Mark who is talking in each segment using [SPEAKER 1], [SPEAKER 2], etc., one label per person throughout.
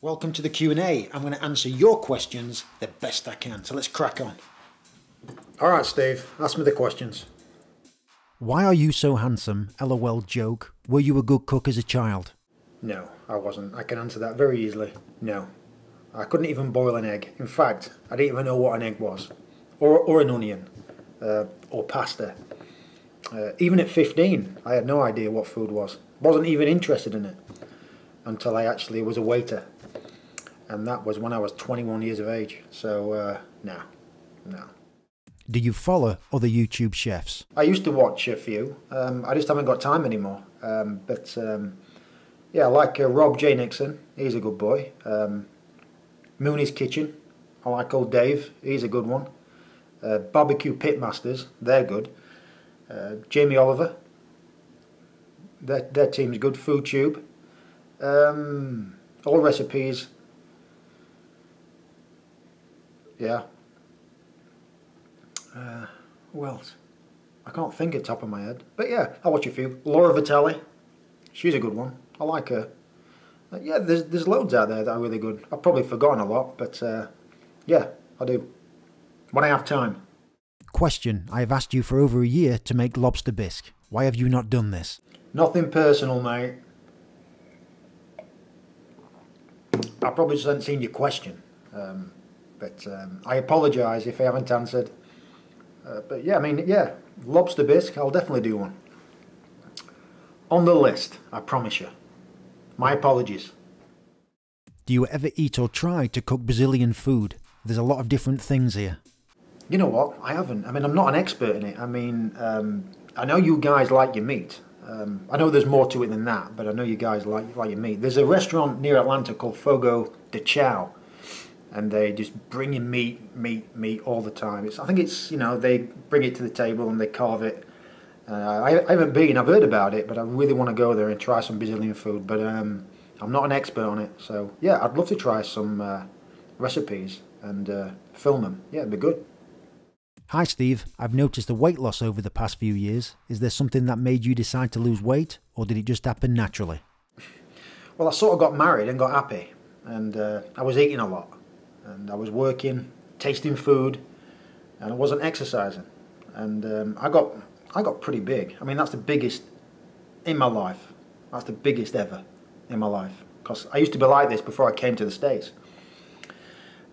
[SPEAKER 1] Welcome to the Q&A. I'm going to answer your questions the best I can. So let's crack on. All right, Steve, ask me the questions.
[SPEAKER 2] Why are you so handsome? LOL joke. Were you a good cook as a child?
[SPEAKER 1] No, I wasn't. I can answer that very easily. No. I couldn't even boil an egg. In fact, I didn't even know what an egg was. Or an onion. Or pasta. Even at 15, I had no idea what food was. Wasn't even interested in it. Until I actually was a waiter. And that was when I was 21 years of age. So, no.
[SPEAKER 2] Do you follow other YouTube chefs?
[SPEAKER 1] I used to watch a few. I just haven't got time anymore. Yeah, I like Rob J. Nixon. He's a good boy. Mooney's Kitchen. I like old Dave. He's a good one. Barbecue Pitmasters. They're good. Jamie Oliver. Their team's good. FoodTube. All recipes. Yeah. Who else? I can't think at the top of my head. But yeah, I watch a few. Laura Vitale. She's a good one. I like her. Yeah, there's loads out there that are really good. I've probably forgotten a lot, but yeah, I do. When I have time.
[SPEAKER 2] Question. I have asked you for over a year to make lobster bisque. Why have you not done this?
[SPEAKER 1] Nothing personal, mate. I probably just haven't seen your question. But I apologise if I haven't answered. But yeah, I mean, yeah, lobster bisque, I'll definitely do one. On the list, I promise you. My apologies.
[SPEAKER 2] Do you ever eat or try to cook Brazilian food? There's a lot of different things here.
[SPEAKER 1] You know what? I haven't. I mean, I'm not an expert in it. I mean, I know you guys like your meat. I know there's more to it than that, but I know you guys like your meat. There's a restaurant near Atlanta called Fogo de Chao. And they just bring you meat all the time. I think it's, you know, they bring it to the table and they carve it. I haven't been, I've heard about it, but I really want to go there and try some Brazilian food. But I'm not an expert on it. So yeah, I'd love to try some recipes and film them. Yeah, it'd be good.
[SPEAKER 2] Hi Steve, I've noticed the weight loss over the past few years. Is there something that made you decide to lose weight, or did it just happen naturally?
[SPEAKER 1] Well, I sort of got married and got happy. And I was eating a lot. And I was working, tasting food, and I wasn't exercising. And I got pretty big. I mean, that's the biggest in my life. That's the biggest ever in my life. Because I used to be like this before I came to the States.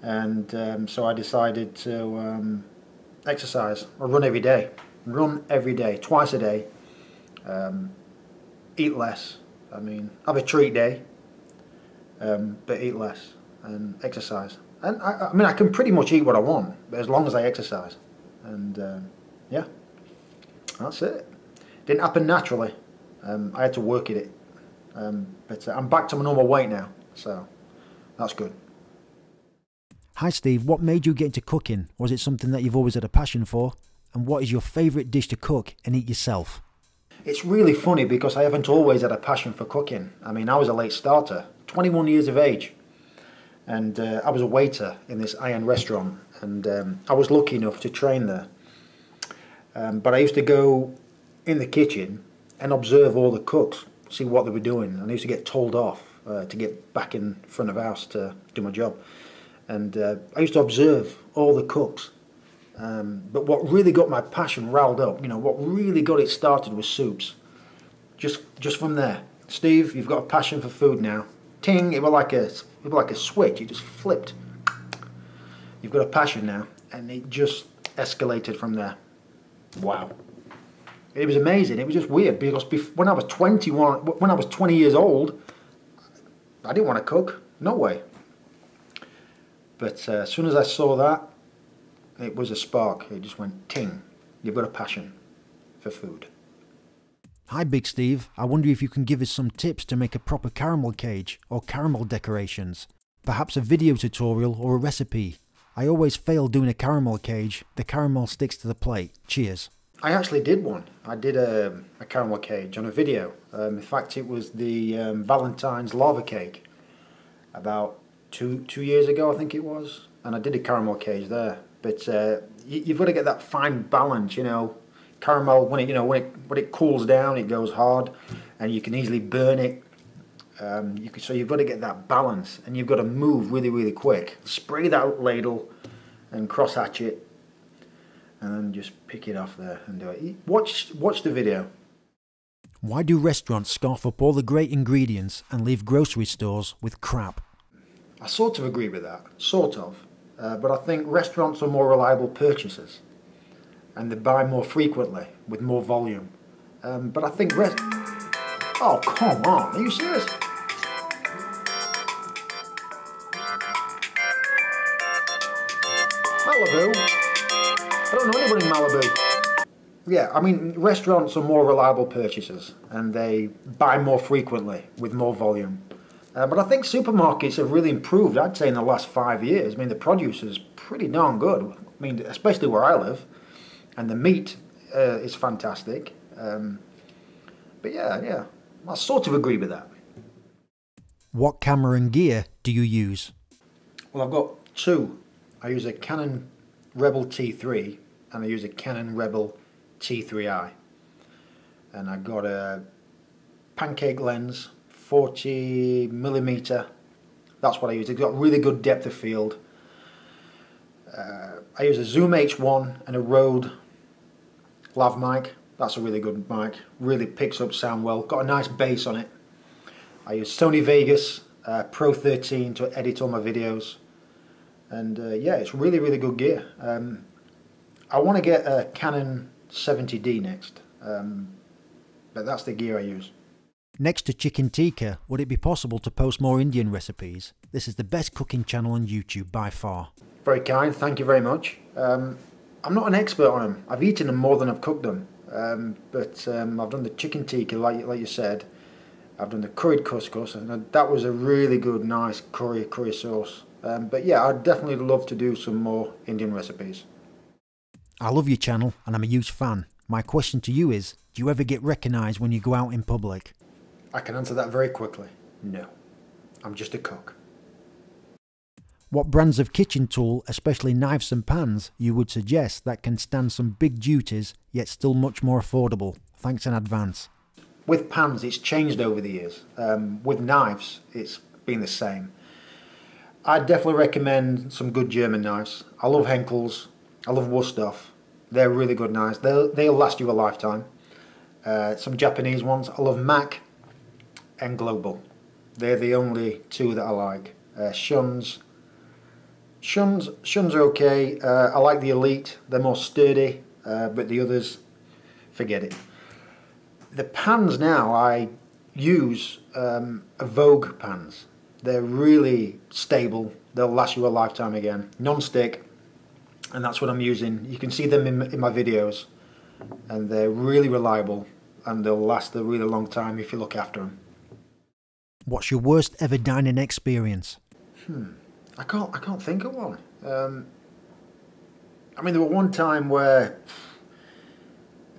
[SPEAKER 1] And so I decided to exercise or run every day. Run every day, twice a day. Eat less. I mean, have a treat day, but eat less and exercise. And I mean, I can pretty much eat what I want, but as long as I exercise. And yeah, that's it. Didn't happen naturally. I had to work at it. But I'm back to my normal weight now, so that's good.
[SPEAKER 2] Hi Steve, what made you get into cooking? Was it something that you've always had a passion for? And what is your favourite dish to cook and eat yourself?
[SPEAKER 1] It's really funny because I haven't always had a passion for cooking. I mean, I was a late starter, 21 years of age. And I was a waiter in this iron restaurant, and I was lucky enough to train there. But I used to go in the kitchen and observe all the cooks, see what they were doing. And I used to get told off to get back in front of house to do my job. And I used to observe all the cooks. But what really got my passion riled up, you know, what really got it started was soups. Just from there. Steve, you've got a passion for food now. Ting, it was like a switch, it just flipped. You've got a passion now, and it just escalated from there. Wow. It was amazing, it was just weird, because when I was 20 years old, I didn't want to cook, no way. But as soon as I saw that, it was a spark, it just went ting, you've got a passion for food.
[SPEAKER 2] Hi Big Steve, I wonder if you can give us some tips to make a proper caramel cage or caramel decorations. Perhaps a video tutorial or a recipe. I always fail doing a caramel cage, the caramel sticks to the plate. Cheers.
[SPEAKER 1] I actually did one. I did a caramel cage on a video. In fact, it was the Valentine's lava cake about two years ago, I think it was. And I did a caramel cage there. But you've got to get that fine balance, you know. Caramel, when it cools down, it goes hard, and you can easily burn it. So you've got to get that balance, and you've got to move really, really quick. Spray that ladle and cross hatch it, and then just pick it off there and do it. Watch the video.
[SPEAKER 2] Why do restaurants scarf up all the great ingredients and leave grocery stores with crap?
[SPEAKER 1] I sort of agree with that, sort of. But I think restaurants are more reliable purchasers, and they buy more frequently with more volume. But I think oh, come on, are you serious? Malibu? I don't know anybody in Malibu. Yeah, I mean, restaurants are more reliable purchasers, and they buy more frequently with more volume. But I think supermarkets have really improved, I'd say, in the last 5 years. I mean, the produce is pretty darn good. I mean, especially where I live. And the meat is fantastic. But yeah, I sort of agree with that.
[SPEAKER 2] What camera and gear do you use?
[SPEAKER 1] Well, I've got two. I use a Canon Rebel T3 and I use a Canon Rebel T3i. And I've got a pancake lens, 40mm. That's what I use. It's got really good depth of field. I use a Zoom H1 and a Rode lav mic. That's a really good mic. Really picks up sound well. Got a nice bass on it. I use Sony Vegas Pro 13 to edit all my videos. And yeah, it's really, really good gear. I want to get a Canon 70D next. But that's the gear I use.
[SPEAKER 2] Next to chicken tikka, would it be possible to post more Indian recipes? This is the best cooking channel on YouTube by far.
[SPEAKER 1] Very kind, thank you very much. I'm not an expert on them. I've eaten them more than I've cooked them. But I've done the chicken tikka, like you said. I've done the curried couscous, and that was a really good, nice curry sauce. But yeah, I'd definitely love to do some more Indian recipes.
[SPEAKER 2] I love your channel, and I'm a huge fan. My question to you is, do you ever get recognised when you go out in public?
[SPEAKER 1] I can answer that very quickly. No. I'm just a cook.
[SPEAKER 2] What brands of kitchen tool, especially knives and pans, you would suggest that can stand some big duties, yet still much more affordable? Thanks in advance.
[SPEAKER 1] With pans, it's changed over the years. With knives, it's been the same. I'd definitely recommend some good German knives. I love Henkel's. I love Wusthof. They're really good knives. They'll last you a lifetime. Some Japanese ones. I love Mac and Global. They're the only two that I like. Shuns are okay. I like the Elite. They're more sturdy, but the others, forget it. The pans now, I use Vogue pans. They're really stable. They'll last you a lifetime again. Non-stick, and that's what I'm using. You can see them in my videos, and they're really reliable, and they'll last a really long time if you look after them.
[SPEAKER 2] What's your worst ever dining experience?
[SPEAKER 1] I can't think of one. I mean, there was one time where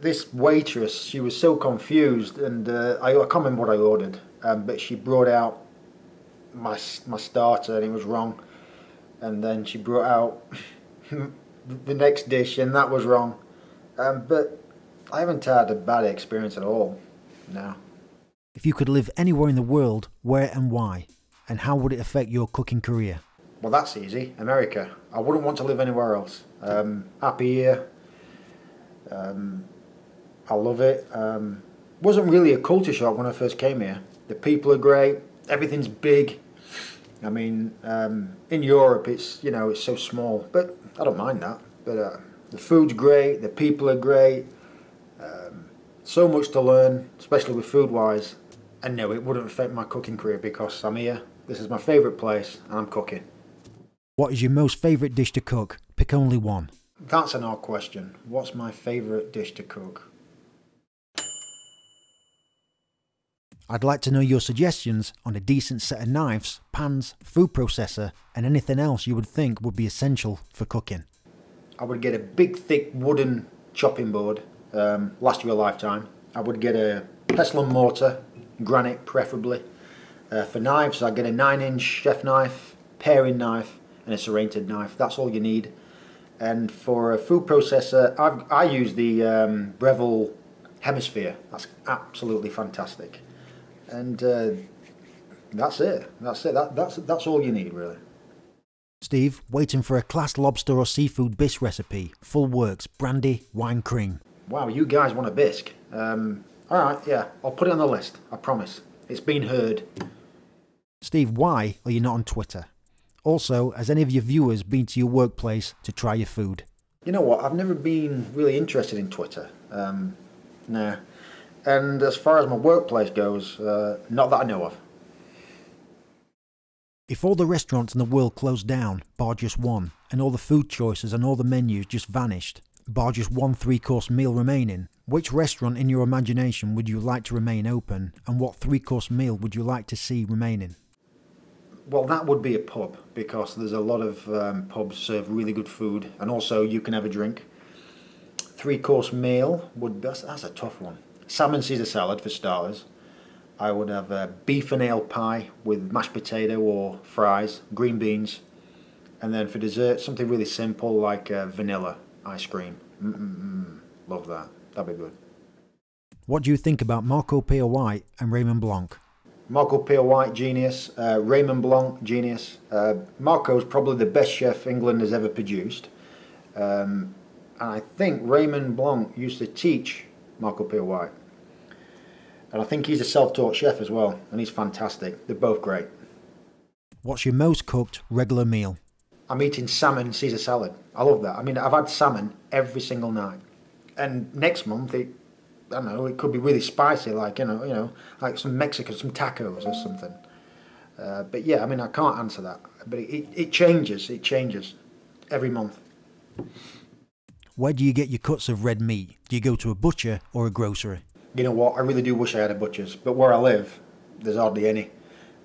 [SPEAKER 1] this waitress, she was so confused, and I can't remember what I ordered, but she brought out my starter and it was wrong, and then she brought out the next dish and that was wrong. But I haven't had a bad experience at all. No.
[SPEAKER 2] If you could live anywhere in the world, where and why? And how would it affect your cooking career?
[SPEAKER 1] Well, that's easy. America. I wouldn't want to live anywhere else. Happy here. I love it. Wasn't really a culture shock when I first came here. The people are great. Everything's big. I mean, in Europe, it's so small, but I don't mind that. But the food's great. The people are great. So much to learn, especially with food-wise. And no, it wouldn't affect my cooking career because I'm here. This is my favourite place, and I'm cooking.
[SPEAKER 2] What is your most favourite dish to cook? Pick only one.
[SPEAKER 1] That's an odd question. What's my favourite dish to cook?
[SPEAKER 2] I'd like to know your suggestions on a decent set of knives, pans, food processor, and anything else you would think would be essential for cooking.
[SPEAKER 1] I would get a big, thick wooden chopping board, last you a lifetime. I would get a pestle and mortar, granite preferably. For knives, I'd get a 9-inch chef knife, paring knife, and a serrated knife. That's all you need. And for a food processor, I use the Breville Hemisphere. That's absolutely fantastic. And That's it. That's all you need, really.
[SPEAKER 2] Steve, waiting for a class lobster or seafood bisque recipe. Full works, brandy, wine cream.
[SPEAKER 1] Wow, you guys want a bisque. Alright, yeah, I'll put it on the list, I promise. It's been heard.
[SPEAKER 2] Steve, why are you not on Twitter? Also, has any of your viewers been to your workplace to try your food?
[SPEAKER 1] You know what, I've never been really interested in Twitter. Nah. And as far as my workplace goes, not that I know of.
[SPEAKER 2] If all the restaurants in the world closed down, bar just one, and all the food choices and all the menus just vanished, bar just one three-course meal remaining, which restaurant in your imagination would you like to remain open, and what three-course meal would you like to see remaining?
[SPEAKER 1] Well, that would be a pub, because there's a lot of pubs serve really good food, and also you can have a drink. Three-course meal, that's a tough one. Salmon Caesar salad for starters. I would have a beef and ale pie with mashed potato or fries, green beans, and then for dessert something really simple like vanilla ice cream. Love that. That'd be good.
[SPEAKER 2] What do you think about Marco Pierre White and Raymond Blanc?
[SPEAKER 1] Marco Pierre White, genius. Raymond Blanc, genius. Marco's probably the best chef England has ever produced. And I think Raymond Blanc used to teach Marco Pierre White. And I think he's a self-taught chef as well, and he's fantastic. They're both great.
[SPEAKER 2] What's your most cooked regular meal?
[SPEAKER 1] I'm eating salmon Caesar salad. I love that. I mean, I've had salmon every single night. And next month, I don't know, it could be really spicy, like, you know, like some Mexican, some tacos or something. But yeah, I mean, I can't answer that. But it changes every month.
[SPEAKER 2] Where do you get your cuts of red meat? Do you go to a butcher or a grocery?
[SPEAKER 1] You know what, I really do wish I had a butcher's, but where I live, there's hardly any.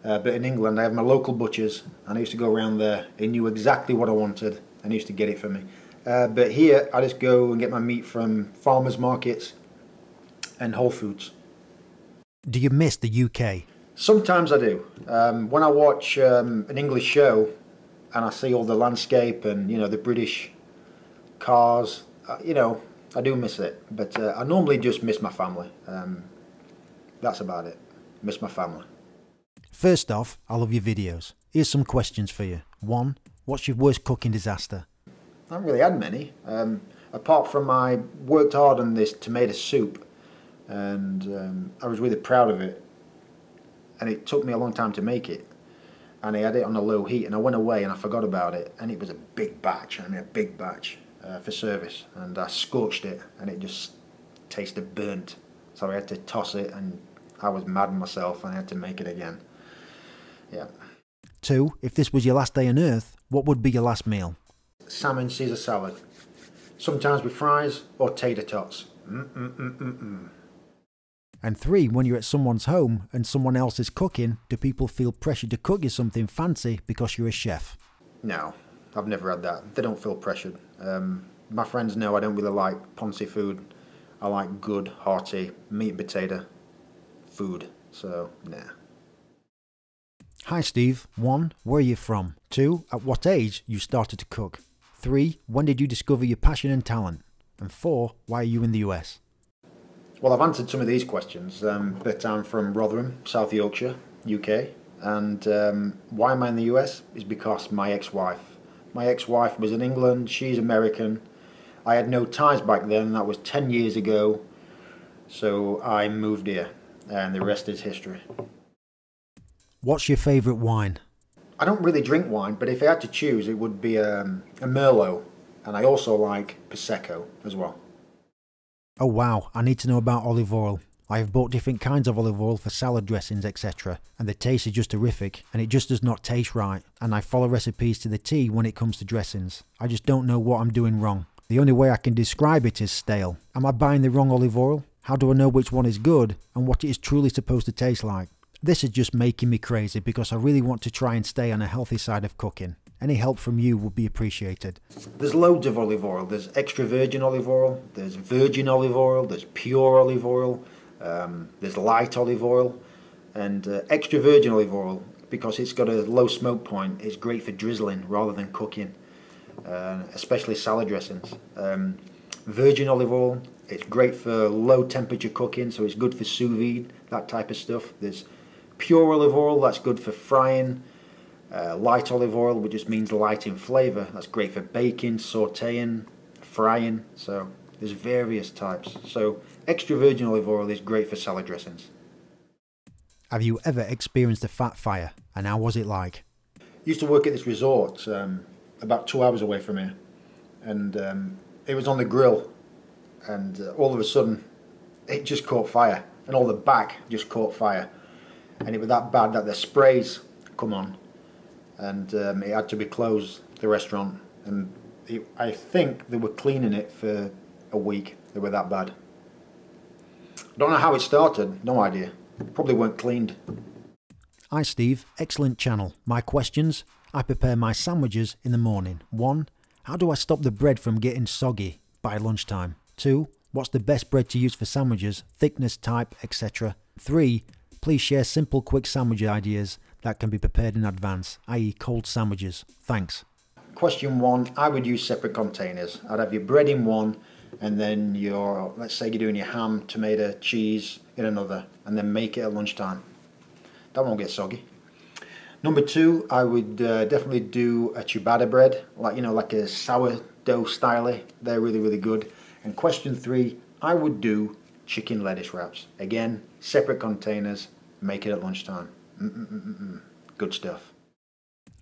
[SPEAKER 1] But in England, I have my local butchers, and I used to go around there. He knew exactly what I wanted, and he used to get it for me. But here, I just go and get my meat from farmers markets and Whole Foods.
[SPEAKER 2] Do you miss the UK?
[SPEAKER 1] Sometimes I do. When I watch an English show, and I see all the landscape and, you know, the British cars, you know, I do miss it, but I normally just miss my family. That's about it. Miss my family.
[SPEAKER 2] First off, I love your videos. Here's some questions for you. 1. What's your worst cooking disaster?
[SPEAKER 1] I haven't really had many. Apart from I worked hard on this tomato soup, and I was really proud of it. And it took me a long time to make it. And I had it on a low heat, and I went away and I forgot about it. And it was a big batch. I mean, a big batch. For service, and I scorched it and it just tasted burnt, so I had to toss it, and I was mad at myself and I had to make it again. Yeah.
[SPEAKER 2] 2. If this was your last day on earth, what would be your last meal?
[SPEAKER 1] Salmon Caesar salad, sometimes with fries or tater tots.
[SPEAKER 2] And 3. When you're at someone's home and someone else is cooking, do people feel pressured to cook you something fancy because you're a chef?
[SPEAKER 1] No, I've never had that. They don't feel pressured. My friends know I don't really like poncy food. I like good, hearty, meat and potato food, so nah.
[SPEAKER 2] Hi Steve. 1. Where are you from? 2. At what age you started to cook? 3. When did you discover your passion and talent? And 4. Why are you in the US?
[SPEAKER 1] Well, I've answered some of these questions, but I'm from Rotherham, South Yorkshire, UK. And why am I in the US? Is because my ex-wife. My ex-wife was in England, she's American. I had no ties back then, that was 10 years ago. So I moved here, and the rest is history.
[SPEAKER 2] What's your favourite wine?
[SPEAKER 1] I don't really drink wine, but if I had to choose, it would be a Merlot. And I also like Prosecco as well.
[SPEAKER 2] Oh wow, I need to know about olive oil. I have bought different kinds of olive oil for salad dressings, etc. And the taste is just horrific, and it just does not taste right. And I follow recipes to the T when it comes to dressings. I just don't know what I'm doing wrong. The only way I can describe it is stale. Am I buying the wrong olive oil? How do I know which one is good and what it is truly supposed to taste like? This is just making me crazy because I really want to try and stay on a healthy side of cooking. Any help from you would be appreciated.
[SPEAKER 1] There's loads of olive oil. There's extra virgin olive oil, there's virgin olive oil, there's pure olive oil, there's light olive oil, and extra virgin olive oil, because it's got a low smoke point, is great for drizzling rather than cooking, especially salad dressings. Virgin olive oil, it's great for low temperature cooking, so it's good for sous vide, that type of stuff. There's Pure olive oil, that's good for frying. Light olive oil, which just means light in flavour. That's great for baking, sautéing, frying. So there's various types. So extra virgin olive oil is great for salad dressings.
[SPEAKER 2] Have you ever experienced a fat fire, and how was it like?
[SPEAKER 1] Used to work at this resort about 2 hours away from here, and it was on the grill, and all of a sudden it just caught fire, and all the back just caught fire, and it was that bad that the sprays come on, and it had to be closed, the restaurant, and I think they were cleaning it for a week. They were that bad. Don't know how it started, no idea. Probably weren't cleaned.
[SPEAKER 2] Hi Steve, excellent channel. My questions: I prepare my sandwiches in the morning. 1. How do I stop the bread from getting soggy by lunchtime? 2. What's the best bread to use for sandwiches, thickness, type, etc. 3. Please share simple quick sandwich ideas that can be prepared in advance, i.e. cold sandwiches. Thanks.
[SPEAKER 1] Question 1, I would use separate containers. I'd have your bread in one, and then let's say you're doing your ham, tomato, cheese in another, and then make it at lunchtime. That won't get soggy. Number 2, I would definitely do a ciabatta bread, like a sourdough style. They're really, really good. And question 3, I would do chicken lettuce wraps. Again, separate containers, make it at lunchtime. Good stuff.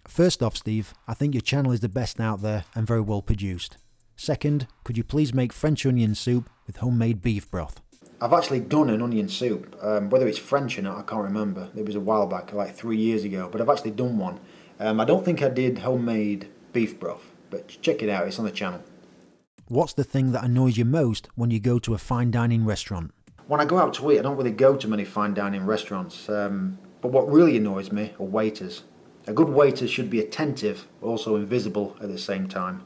[SPEAKER 2] First off, Steve, I think your channel is the best out there and very well produced. Second, could you please make French onion soup with homemade beef broth?
[SPEAKER 1] I've actually done an onion soup. Whether it's French or not, I can't remember. It was a while back, like 3 years ago, but I've actually done one. I don't think I did homemade beef broth, but check it out, it's on the channel.
[SPEAKER 2] What's the thing that annoys you most when you go to a fine dining restaurant?
[SPEAKER 1] When I go out to eat, I don't really go to many fine dining restaurants, but what really annoys me are waiters. A good waiter should be attentive, but also invisible at the same time.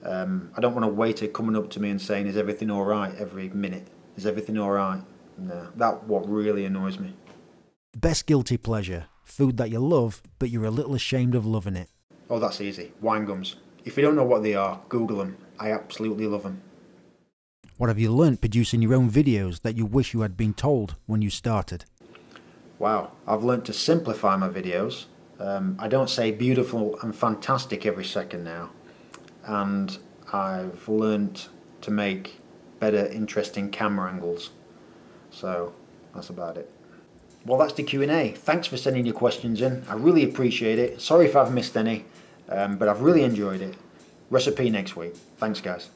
[SPEAKER 1] I don't want a waiter coming up to me and saying, "Is everything all right?" every minute. Is everything all right? No, that's what really annoys me.
[SPEAKER 2] Best guilty pleasure, food that you love, but you're a little ashamed of loving it.
[SPEAKER 1] Oh, that's easy. Wine gums. If you don't know what they are, Google them. I absolutely love them.
[SPEAKER 2] What have you learnt producing your own videos that you wish you had been told when you started?
[SPEAKER 1] Wow, I've learnt to simplify my videos. I don't say beautiful and fantastic every second now. And I've learnt to make better, interesting camera angles. So that's about it. Well, that's the Q&A. Thanks for sending your questions in. I really appreciate it. Sorry if I've missed any, but I've really enjoyed it. Recipe next week. Thanks, guys.